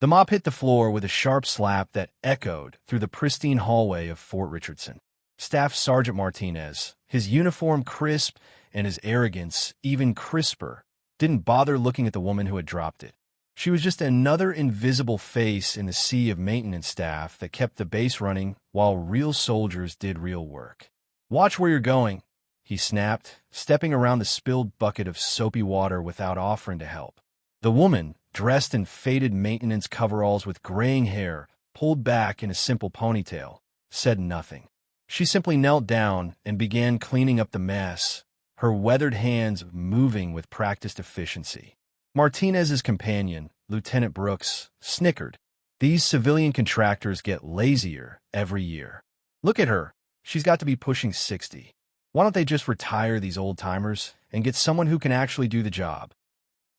The mop hit the floor with a sharp slap that echoed through the pristine hallway of Fort Richardson. Staff Sergeant Martinez, his uniform crisp and his arrogance even crisper, didn't bother looking at the woman who had dropped it. She was just another invisible face in the sea of maintenance staff that kept the base running while real soldiers did real work. "Watch where you're going," he snapped, stepping around the spilled bucket of soapy water without offering to help. The woman, dressed in faded maintenance coveralls with graying hair pulled back in a simple ponytail, said nothing. She simply knelt down and began cleaning up the mess, her weathered hands moving with practiced efficiency. Martinez's companion, Lieutenant Brooks, snickered. "These civilian contractors get lazier every year. Look at her. She's got to be pushing 60. Why don't they just retire these old-timers and get someone who can actually do the job?"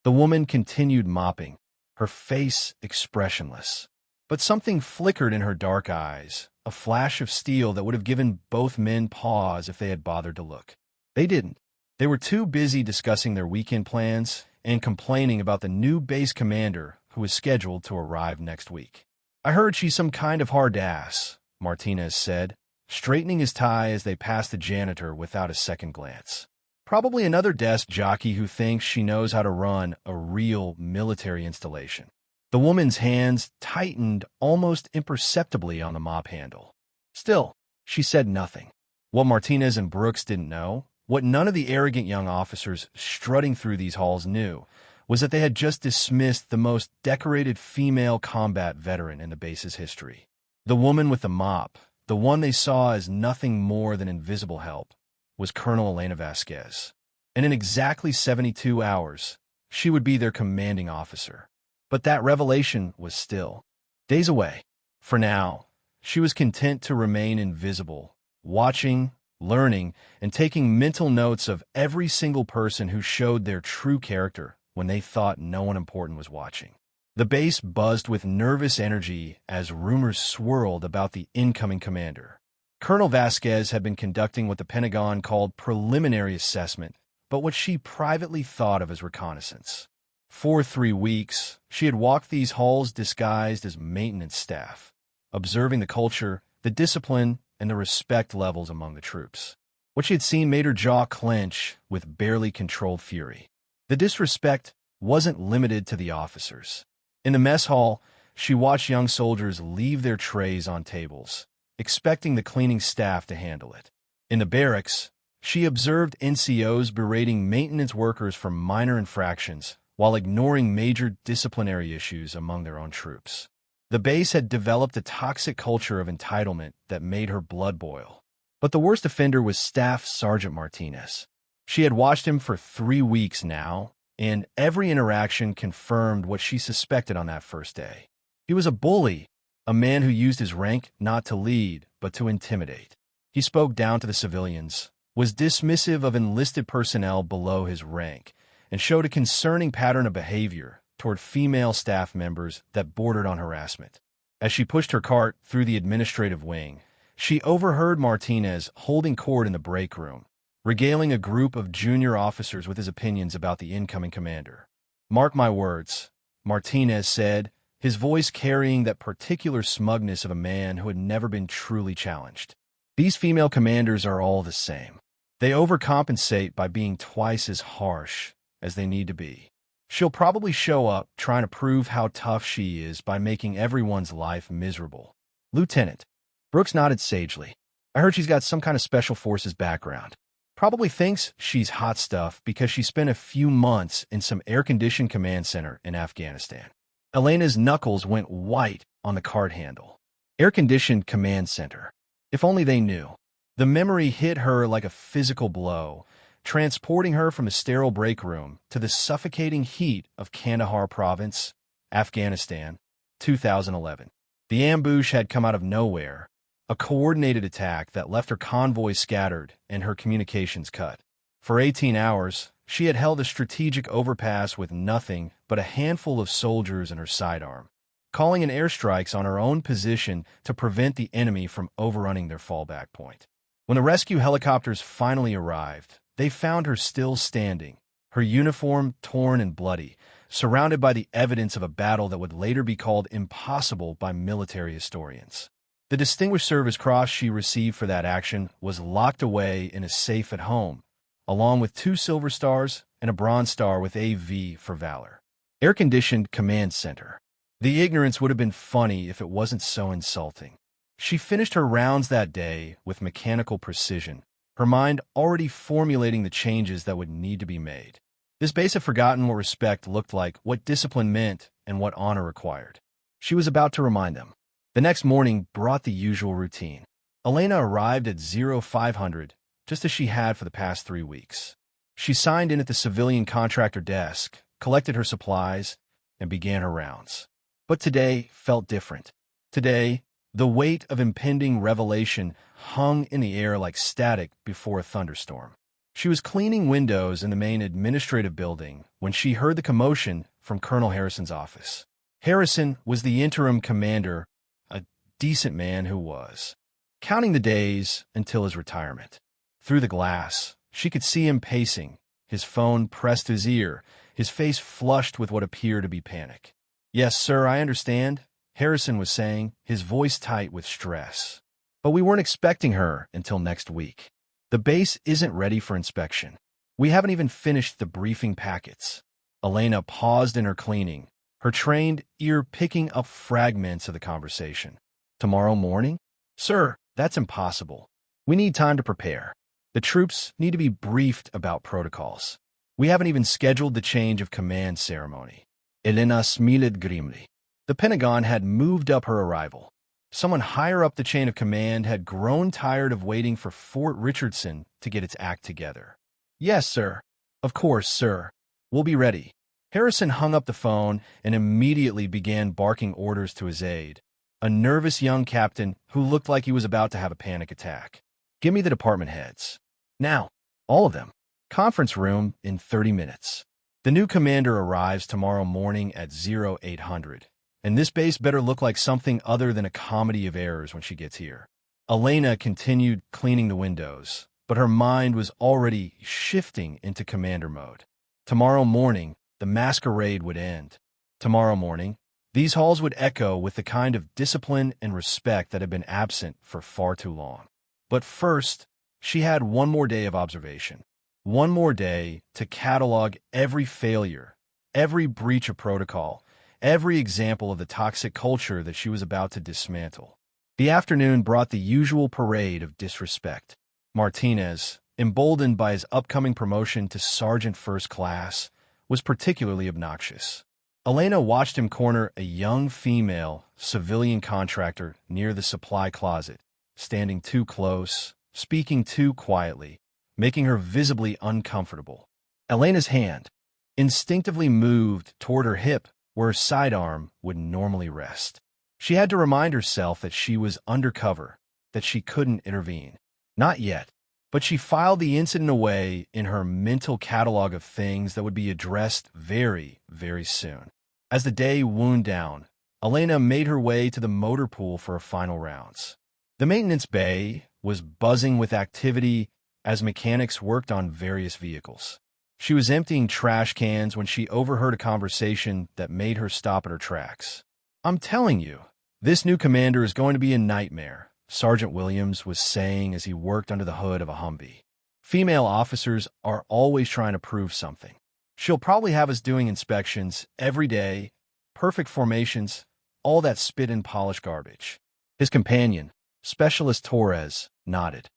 The woman continued mopping, her face expressionless. But something flickered in her dark eyes, a flash of steel that would have given both men pause if they had bothered to look. They didn't. They were too busy discussing their weekend plans and complaining about the new base commander who was scheduled to arrive next week. "I heard she's some kind of hard ass," Martinez said, straightening his tie as they passed the janitor without a second glance. "Probably another desk jockey who thinks she knows how to run a real military installation." The woman's hands tightened almost imperceptibly on the mop handle. Still, she said nothing. What Martinez and Brooks didn't know, what none of the arrogant young officers strutting through these halls knew, was that they had just dismissed the most decorated female combat veteran in the base's history. The woman with the mop, the one they saw as nothing more than invisible help, was Colonel Elena Vasquez. And in exactly 72 hours, she would be their commanding officer. But that revelation was still days away. For now, she was content to remain invisible, watching, learning, and taking mental notes of every single person who showed their true character when they thought no one important was watching. The base buzzed with nervous energy as rumors swirled about the incoming commander. Colonel Vasquez had been conducting what the Pentagon called preliminary assessment, but what she privately thought of as reconnaissance. For 3 weeks, she had walked these halls disguised as maintenance staff, observing the culture, the discipline, and the respect levels among the troops. What she had seen made her jaw clench with barely controlled fury. The disrespect wasn't limited to the officers. In the mess hall, she watched young soldiers leave their trays on tables, expecting the cleaning staff to handle it. In the barracks, she observed NCOs berating maintenance workers for minor infractions while ignoring major disciplinary issues among their own troops. The base had developed a toxic culture of entitlement that made her blood boil. But the worst offender was Staff Sergeant Martinez. She had watched him for 3 weeks now, and every interaction confirmed what she suspected on that first day. He was a bully, a man who used his rank not to lead, but to intimidate. He spoke down to the civilians, was dismissive of enlisted personnel below his rank, and showed a concerning pattern of behavior toward female staff members that bordered on harassment. As she pushed her cart through the administrative wing, she overheard Martinez holding court in the break room, regaling a group of junior officers with his opinions about the incoming commander. "Mark my words," Martinez said, his voice carrying that particular smugness of a man who had never been truly challenged. "These female commanders are all the same. They overcompensate by being twice as harsh as they need to be. She'll probably show up trying to prove how tough she is by making everyone's life miserable." "Lieutenant." Brooks nodded sagely. "I heard she's got some kind of special forces background. Probably thinks she's hot stuff because she spent a few months in some air-conditioned command center in Afghanistan." Elena's knuckles went white on the cart handle. Air-conditioned command center. If only they knew. The memory hit her like a physical blow, transporting her from a sterile break room to the suffocating heat of Kandahar Province, Afghanistan, 2011. The ambush had come out of nowhere, a coordinated attack that left her convoy scattered and her communications cut. For 18 hours, she had held a strategic overpass with nothing but a handful of soldiers in her sidearm, calling in airstrikes on her own position to prevent the enemy from overrunning their fallback point. When the rescue helicopters finally arrived, they found her still standing, her uniform torn and bloody, surrounded by the evidence of a battle that would later be called impossible by military historians. The Distinguished Service Cross she received for that action was locked away in a safe at home, along with 2 Silver Stars and a Bronze Star with a V for valor. Air-conditioned command center. The ignorance would have been funny if it wasn't so insulting. She finished her rounds that day with mechanical precision, her mind already formulating the changes that would need to be made. This base had forgotten what respect looked like, what discipline meant, and what honor required. She was about to remind them. The next morning brought the usual routine. Elena arrived at 0500, just as she had for the past 3 weeks. She signed in at the civilian contractor desk, collected her supplies, and began her rounds. But today felt different. Today, the weight of impending revelation hung in the air like static before a thunderstorm. She was cleaning windows in the main administrative building when she heard the commotion from Colonel Harrison's office. Harrison was the interim commander, a decent man who was counting the days until his retirement. Through the glass, she could see him pacing, his phone pressed to his ear, his face flushed with what appeared to be panic. "Yes, sir, I understand," Harrison was saying, his voice tight with stress. "But we weren't expecting her until next week. The base isn't ready for inspection. We haven't even finished the briefing packets." Elena paused in her cleaning, her trained ear picking up fragments of the conversation. "Tomorrow morning? Sir, that's impossible. We need time to prepare. The troops need to be briefed about protocols. We haven't even scheduled the change of command ceremony." Elena smiled grimly. The Pentagon had moved up her arrival. Someone higher up the chain of command had grown tired of waiting for Fort Richardson to get its act together. "Yes, sir. Of course, sir. We'll be ready." Harrison hung up the phone and immediately began barking orders to his aide, a nervous young captain who looked like he was about to have a panic attack. "Give me the department heads. Now, all of them. Conference room in 30 minutes. The new commander arrives tomorrow morning at 0800. And this base better look like something other than a comedy of errors when she gets here." Elena continued cleaning the windows, but her mind was already shifting into commander mode. Tomorrow morning, the masquerade would end. Tomorrow morning, these halls would echo with the kind of discipline and respect that had been absent for far too long. But first, she had one more day of observation. One more day to catalog every failure, every breach of protocol, every example of the toxic culture that she was about to dismantle. The afternoon brought the usual parade of disrespect. Martinez, emboldened by his upcoming promotion to Sergeant First Class, was particularly obnoxious. Elena watched him corner a young female civilian contractor near the supply closet, standing too close, speaking too quietly, making her visibly uncomfortable. Elena's hand instinctively moved toward her hip, where her sidearm would normally rest. She had to remind herself that she was undercover, that she couldn't intervene. Not yet, but she filed the incident away in her mental catalog of things that would be addressed very, very soon. As the day wound down, Elena made her way to the motor pool for her final rounds. The maintenance bay was buzzing with activity as mechanics worked on various vehicles. She was emptying trash cans when she overheard a conversation that made her stop at her tracks. "I'm telling you, this new commander is going to be a nightmare," Sergeant Williams was saying as he worked under the hood of a Humvee. "Female officers are always trying to prove something. She'll probably have us doing inspections every day, perfect formations, all that spit and polish garbage." His companion, Specialist Torres, nodded.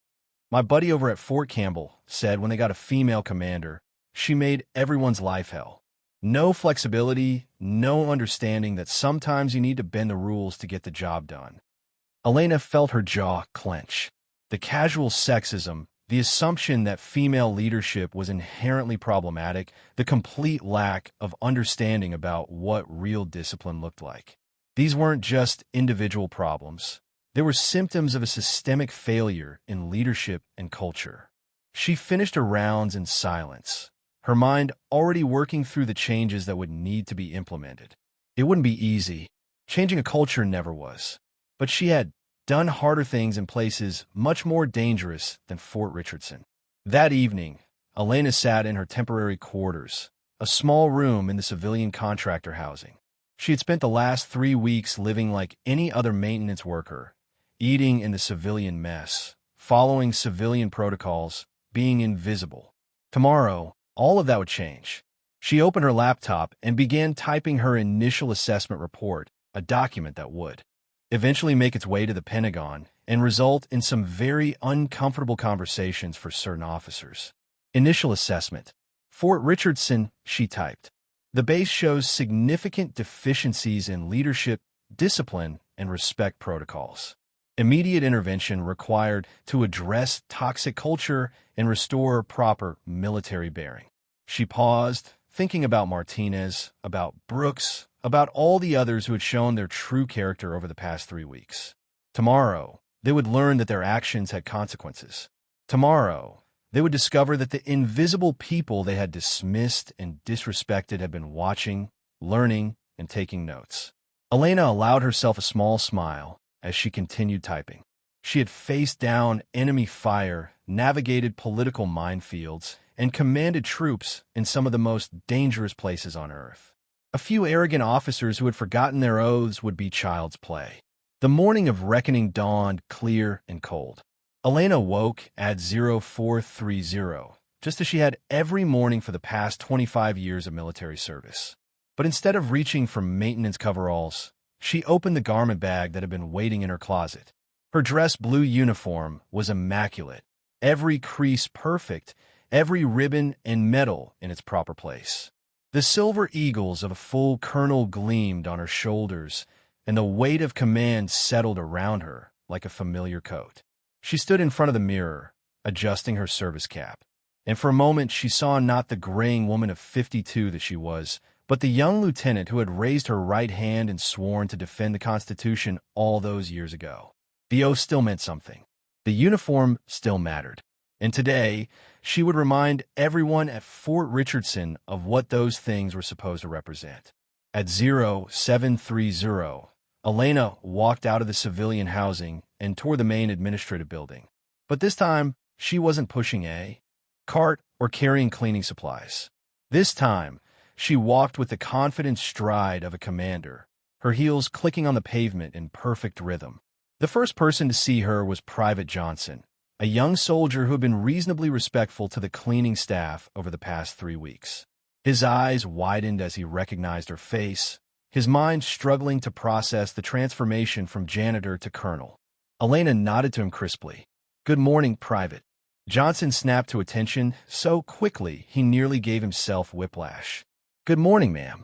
"My buddy over at Fort Campbell said when they got a female commander, she made everyone's life hell. No flexibility, no understanding that sometimes you need to bend the rules to get the job done." Elena felt her jaw clench. The casual sexism, the assumption that female leadership was inherently problematic, the complete lack of understanding about what real discipline looked like. These weren't just individual problems. They were symptoms of a systemic failure in leadership and culture. She finished her rounds in silence, her mind already working through the changes that would need to be implemented. It wouldn't be easy. Changing a culture never was. But she had done harder things in places much more dangerous than Fort Richardson. That evening, Elena sat in her temporary quarters, a small room in the civilian contractor housing. She had spent the last 3 weeks living like any other maintenance worker, eating in the civilian mess, following civilian protocols, being invisible. Tomorrow, all of that would change. She opened her laptop and began typing her initial assessment report, a document that would eventually make its way to the Pentagon and result in some very uncomfortable conversations for certain officers. Initial assessment. Fort Richardson, she typed. The base shows significant deficiencies in leadership, discipline, and respect protocols. Immediate intervention required to address toxic culture and restore proper military bearing. She paused, thinking about Martinez, about Brooks, about all the others who had shown their true character over the past 3 weeks. Tomorrow, they would learn that their actions had consequences. Tomorrow, they would discover that the invisible people they had dismissed and disrespected had been watching, learning, and taking notes. Elena allowed herself a small smile as she continued typing. She had faced down enemy fire, navigated political minefields, and commanded troops in some of the most dangerous places on Earth. A few arrogant officers who had forgotten their oaths would be child's play. The morning of reckoning dawned clear and cold. Elena woke at 0430, just as she had every morning for the past 25 years of military service. But instead of reaching for maintenance coveralls, she opened the garment bag that had been waiting in her closet. Her dress blue uniform was immaculate, every crease perfect, every ribbon and medal in its proper place. The silver eagles of a full colonel gleamed on her shoulders, and the weight of command settled around her like a familiar coat. She stood in front of the mirror, adjusting her service cap, and for a moment she saw not the graying woman of 52 that she was, but the young lieutenant who had raised her right hand and sworn to defend the Constitution all those years ago. The oath still meant something. The uniform still mattered. And today, she would remind everyone at Fort Richardson of what those things were supposed to represent. At 0730, Elena walked out of the civilian housing and toward the main administrative building. But this time, she wasn't pushing a cart or carrying cleaning supplies. This time, she walked with the confident stride of a commander, her heels clicking on the pavement in perfect rhythm. The first person to see her was Private Johnson, a young soldier who had been reasonably respectful to the cleaning staff over the past 3 weeks. His eyes widened as he recognized her face, his mind struggling to process the transformation from janitor to colonel. Elena nodded to him crisply. "Good morning, Private." Johnson snapped to attention so quickly he nearly gave himself whiplash. "Good morning, ma'am."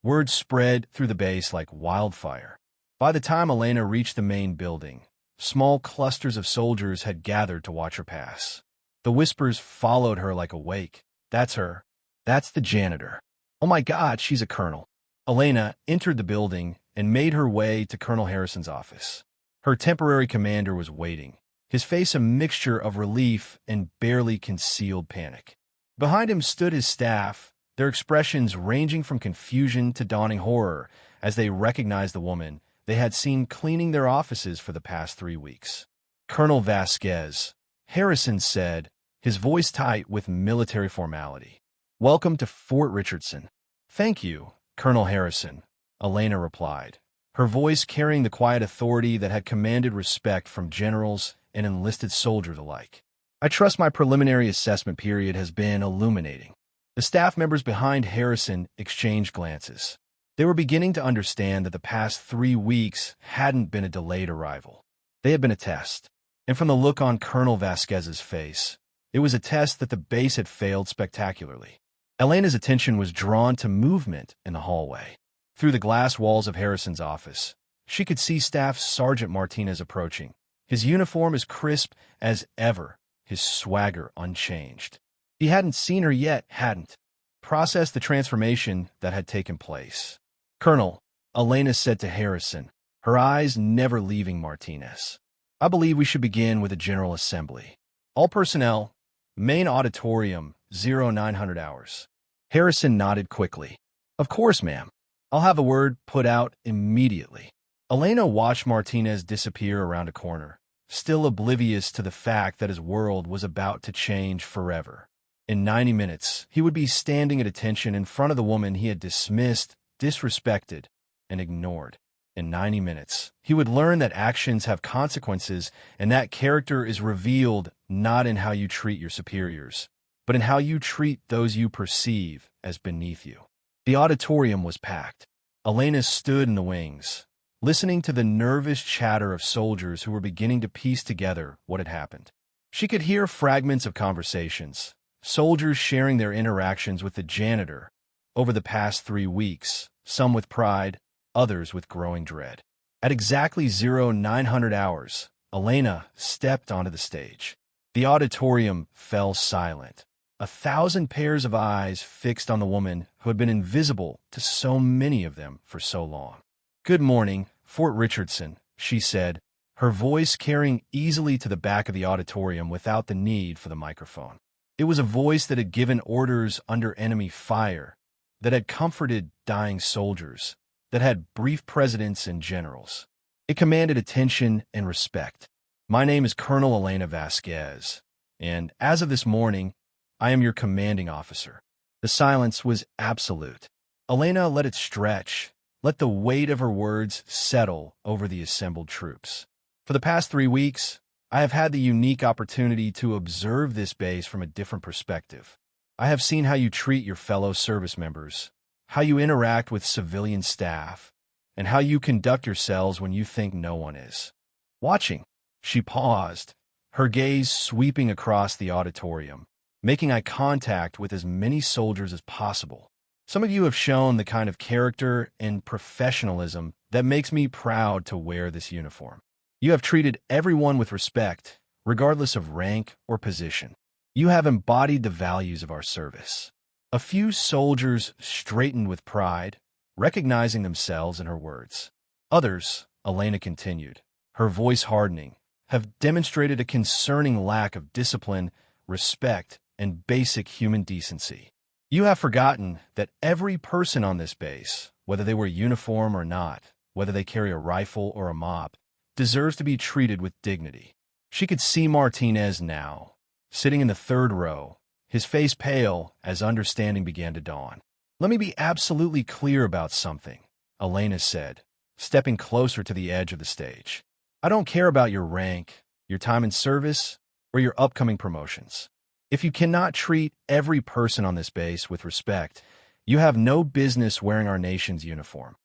Words spread through the base like wildfire. By the time Elena reached the main building, small clusters of soldiers had gathered to watch her pass. The whispers followed her like a wake. "That's her. That's the janitor. Oh my God, she's a colonel." Elena entered the building and made her way to Colonel Harrison's office. Her temporary commander was waiting, his face a mixture of relief and barely concealed panic. Behind him stood his staff, their expressions ranging from confusion to dawning horror as they recognized the woman they had seen cleaning their offices for the past 3 weeks. "Colonel Vasquez," Harrison said, his voice tight with military formality. "Welcome to Fort Richardson." "Thank you, Colonel Harrison," Elena replied, her voice carrying the quiet authority that had commanded respect from generals and enlisted soldiers alike. "I trust my preliminary assessment period has been illuminating." The staff members behind Harrison exchanged glances. They were beginning to understand that the past 3 weeks hadn't been a delayed arrival. They had been a test. And from the look on Colonel Vasquez's face, it was a test that the base had failed spectacularly. Elena's attention was drawn to movement in the hallway. Through the glass walls of Harrison's office, she could see Staff Sergeant Martinez approaching, his uniform as crisp as ever, his swagger unchanged. He hadn't seen her yet, hadn't processed the transformation that had taken place. "Colonel," Elena said to Harrison, her eyes never leaving Martinez, "I believe we should begin with a general assembly. All personnel, main auditorium, 0900 hours." Harrison nodded quickly. "Of course, ma'am. I'll have a word put out immediately." Elena watched Martinez disappear around a corner, still oblivious to the fact that his world was about to change forever. In 90 minutes, he would be standing at attention in front of the woman he had dismissed, disrespected, and ignored. In 90 minutes, he would learn that actions have consequences and that character is revealed not in how you treat your superiors, but in how you treat those you perceive as beneath you. The auditorium was packed. Elena stood in the wings, listening to the nervous chatter of soldiers who were beginning to piece together what had happened. She could hear fragments of conversations, soldiers sharing their interactions with the janitor over the past 3 weeks, some with pride, others with growing dread. At exactly 0900 hours, Elena stepped onto the stage. The auditorium fell silent. 1,000 pairs of eyes fixed on the woman who had been invisible to so many of them for so long. "Good morning, Fort Richardson," she said, her voice carrying easily to the back of the auditorium without the need for the microphone. It was a voice that had given orders under enemy fire, that had comforted dying soldiers, that had briefed presidents and generals. It commanded attention and respect. "My name is Colonel Elena Vasquez, and as of this morning, I am your commanding officer." The silence was absolute. Elena let it stretch, let the weight of her words settle over the assembled troops. "For the past 3 weeks, I have had the unique opportunity to observe this base from a different perspective. I have seen how you treat your fellow service members, how you interact with civilian staff, and how you conduct yourselves when you think no one is watching." She paused, her gaze sweeping across the auditorium, making eye contact with as many soldiers as possible. "Some of you have shown the kind of character and professionalism that makes me proud to wear this uniform. You have treated everyone with respect, regardless of rank or position. You have embodied the values of our service." A few soldiers straightened with pride, recognizing themselves in her words. Others, Elena continued, her voice hardening, have demonstrated a concerning lack of discipline, respect, and basic human decency. You have forgotten that every person on this base, whether they wear uniform or not, whether they carry a rifle or a mop, deserves to be treated with dignity. She could see Martinez now, sitting in the 3rd row, his face pale as understanding began to dawn. "Let me be absolutely clear about something," Elena said, stepping closer to the edge of the stage. "I don't care about your rank, your time in service, or your upcoming promotions. If you cannot treat every person on this base with respect, you have no business wearing our nation's uniform."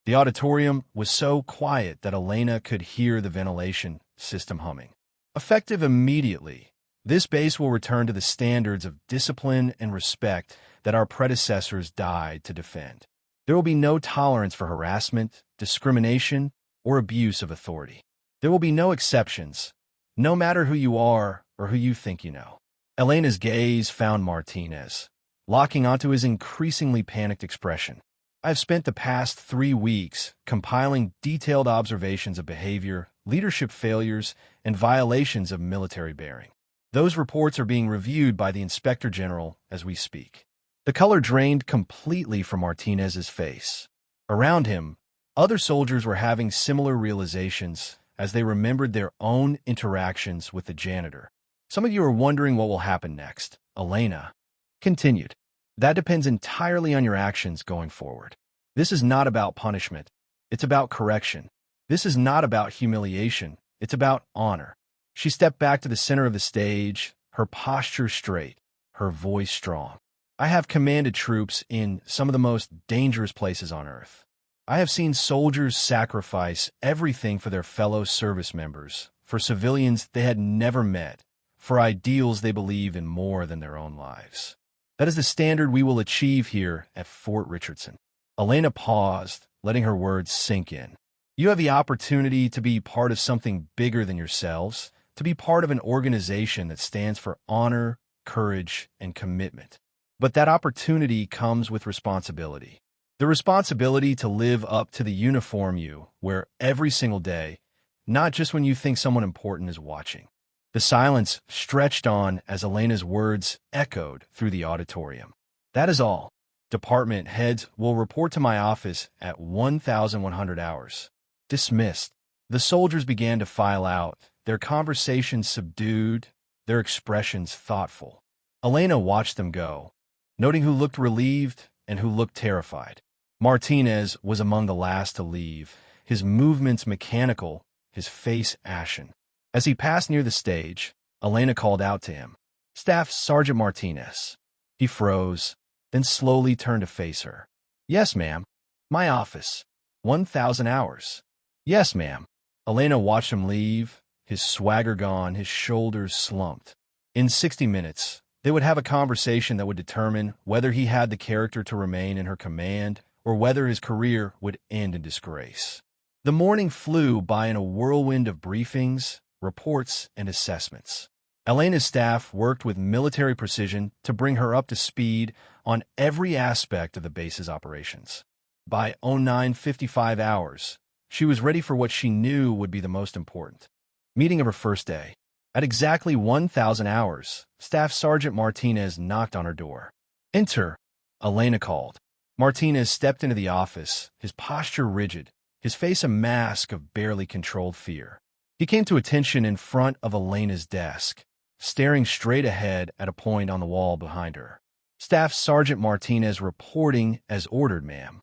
The auditorium was so quiet that Elena could hear the ventilation system humming. Effective immediately, this base will return to the standards of discipline and respect that our predecessors died to defend. There will be no tolerance for harassment, discrimination, or abuse of authority. There will be no exceptions, no matter who you are or who you think you know. Elena's gaze found Martinez, locking onto his increasingly panicked expression. "I've spent the past 3 weeks compiling detailed observations of behavior, leadership failures, and violations of military bearing. Those reports are being reviewed by the Inspector General as we speak." The color drained completely from Martinez's face. Around him, other soldiers were having similar realizations as they remembered their own interactions with the janitor. "Some of you are wondering what will happen next," Elena continued. "That depends entirely on your actions going forward. This is not about punishment. It's about correction. This is not about humiliation. It's about honor." She stepped back to the center of the stage, her posture straight, her voice strong. "I have commanded troops in some of the most dangerous places on earth. I have seen soldiers sacrifice everything for their fellow service members, for civilians they had never met, for ideals they believe in more than their own lives. That is the standard we will achieve here at Fort Richardson." Elena paused, letting her words sink in. "You have the opportunity to be part of something bigger than yourselves, to be part of an organization that stands for honor, courage, and commitment. But that opportunity comes with responsibility. The responsibility to live up to the uniform you wear every single day, not just when you think someone important is watching." The silence stretched on as Elena's words echoed through the auditorium. "That is all. Department heads will report to my office at 1100 hours. Dismissed." The soldiers began to file out, their conversations subdued, their expressions thoughtful. Elena watched them go, noting who looked relieved and who looked terrified. Martinez was among the last to leave, his movements mechanical, his face ashen. As he passed near the stage, Elena called out to him, "Staff Sergeant Martinez." He froze, then slowly turned to face her. "Yes, ma'am. My office. 1,000 hours." "Yes, ma'am." Elena watched him leave, his swagger gone, his shoulders slumped. In 60 minutes, they would have a conversation that would determine whether he had the character to remain in her command or whether his career would end in disgrace. The morning flew by in a whirlwind of briefings, reports, and assessments. Elena's staff worked with military precision to bring her up to speed on every aspect of the base's operations. By 09:55 hours, she was ready for what she knew would be the most important meeting of her first day. At exactly 1,000 hours, Staff Sergeant Martinez knocked on her door. "Enter," Elena called. Martinez stepped into the office, his posture rigid, his face a mask of barely controlled fear. He came to attention in front of Elena's desk, staring straight ahead at a point on the wall behind her. "Staff Sergeant Martinez reporting as ordered, ma'am."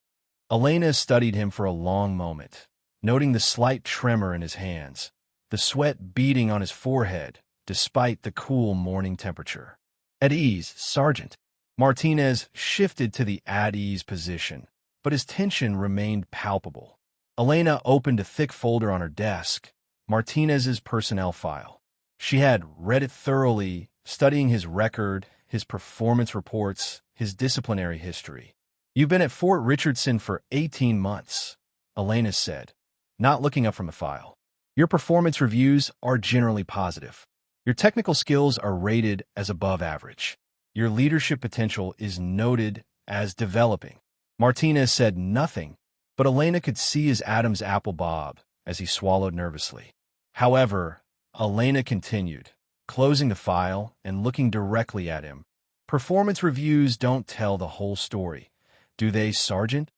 Elena studied him for a long moment, noting the slight tremor in his hands, the sweat beading on his forehead, despite the cool morning temperature. "At ease, Sergeant." Martinez shifted to the at-ease position, but his tension remained palpable. Elena opened a thick folder on her desk, Martinez's personnel file. She had read it thoroughly, studying his record, his performance reports, his disciplinary history. "You've been at Fort Richardson for 18 months, Elena said, not looking up from the file. "Your performance reviews are generally positive. Your technical skills are rated as above average. Your leadership potential is noted as developing." Martinez said nothing, but Elena could see his Adam's apple bob as he swallowed nervously. However, Elena continued, closing the file and looking directly at him. "Performance reviews don't tell the whole story, do they, Sergeant?"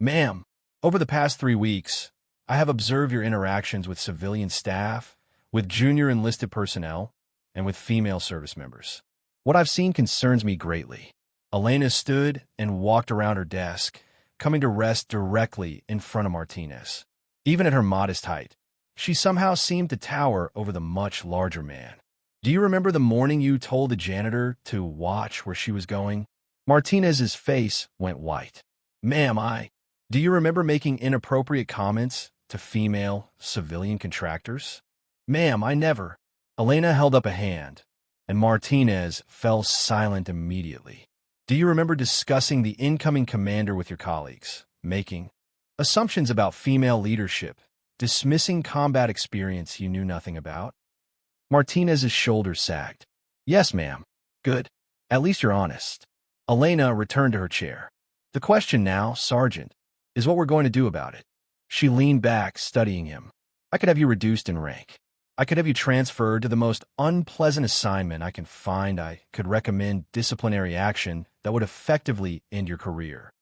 "Ma'am, over the past 3 weeks, I have observed your interactions with civilian staff, with junior enlisted personnel, and with female service members. What I've seen concerns me greatly." Elena stood and walked around her desk, coming to rest directly in front of Martinez. Even at her modest height, she somehow seemed to tower over the much larger man. "Do you remember the morning you told the janitor to watch where she was going?" Martinez's face went white. "Ma'am, Do you remember making inappropriate comments to female civilian contractors?" "Ma'am, I never." Elena held up a hand, and Martinez fell silent immediately. "Do you remember discussing the incoming commander with your colleagues, making assumptions about female leadership, dismissing combat experience you knew nothing about?" Martinez's shoulders sagged. "Yes, ma'am." "Good. At least you're honest." Elena returned to her chair. "The question now, Sergeant, is what we're going to do about it." She leaned back, studying him. "I could have you reduced in rank. I could have you transferred to the most unpleasant assignment I can find. I could recommend disciplinary action that would effectively end your career."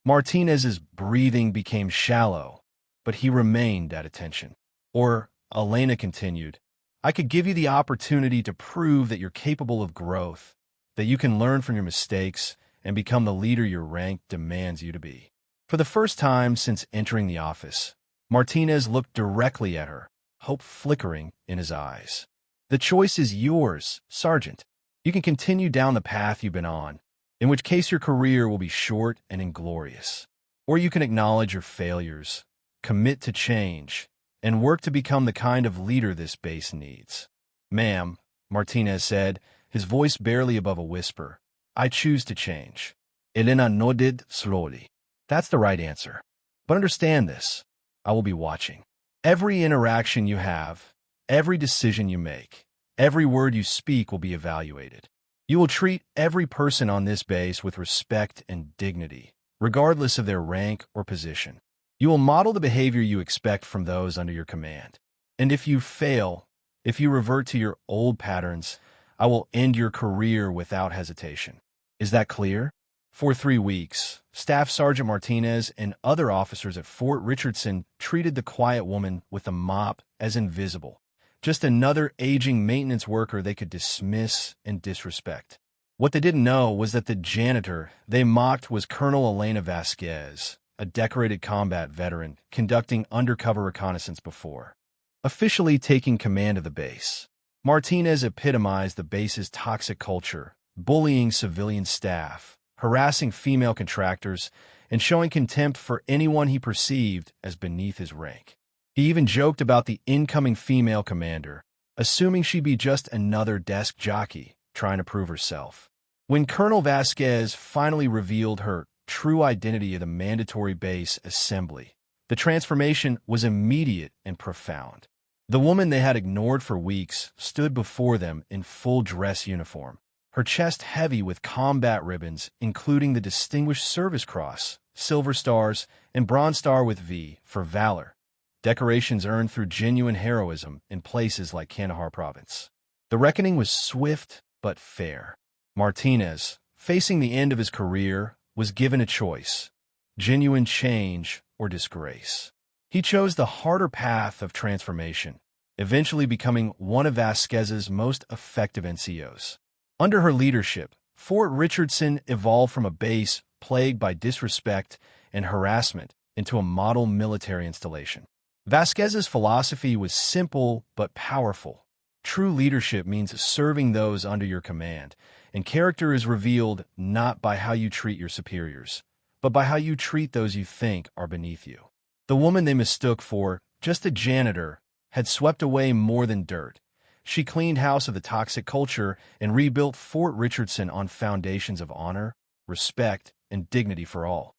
Martinez's breathing became shallow, but he remained at attention. "Or," Elena continued, "I could give you the opportunity to prove that you're capable of growth, that you can learn from your mistakes and become the leader your rank demands you to be." For the first time since entering the office, Martinez looked directly at her, hope flickering in his eyes. "The choice is yours, Sergeant. You can continue down the path you've been on, in which case your career will be short and inglorious. Or you can acknowledge your failures, commit to change, and work to become the kind of leader this base needs." "Ma'am," Martinez said, his voice barely above a whisper, "I choose to change." Elena nodded slowly. "That's the right answer. But understand this. I will be watching. Every interaction you have, every decision you make, every word you speak will be evaluated. You will treat every person on this base with respect and dignity, regardless of their rank or position. You will model the behavior you expect from those under your command. And if you fail, if you revert to your old patterns, I will end your career without hesitation. Is that clear?" For 3 weeks, Staff Sergeant Martinez and other officers at Fort Richardson treated the quiet woman with the mop as invisible, just another aging maintenance worker they could dismiss and disrespect. What they didn't know was that the janitor they mocked was Colonel Elena Vasquez, a decorated combat veteran conducting undercover reconnaissance before officially taking command of the base. Martinez epitomized the base's toxic culture, bullying civilian staff, harassing female contractors, and showing contempt for anyone he perceived as beneath his rank. He even joked about the incoming female commander, assuming she'd be just another desk jockey trying to prove herself. When Colonel Vasquez finally revealed her true identity at the mandatory base assembly, the transformation was immediate and profound. The woman they had ignored for weeks stood before them in full dress uniform, her chest heavy with combat ribbons, including the Distinguished Service Cross, Silver Stars, and Bronze Star with V for valor, decorations earned through genuine heroism in places like Kandahar province. The reckoning was swift but fair. Martinez, facing the end of his career, was given a choice: genuine change or disgrace. He chose the harder path of transformation, eventually becoming one of Vasquez's most effective NCOs. Under her leadership, Fort Richardson evolved from a base plagued by disrespect and harassment into a model military installation. Vasquez's philosophy was simple but powerful. True leadership means serving those under your command, and character is revealed not by how you treat your superiors, but by how you treat those you think are beneath you. The woman they mistook for just a janitor had swept away more than dirt. She cleaned house of the toxic culture and rebuilt Fort Richardson on foundations of honor, respect, and dignity for all.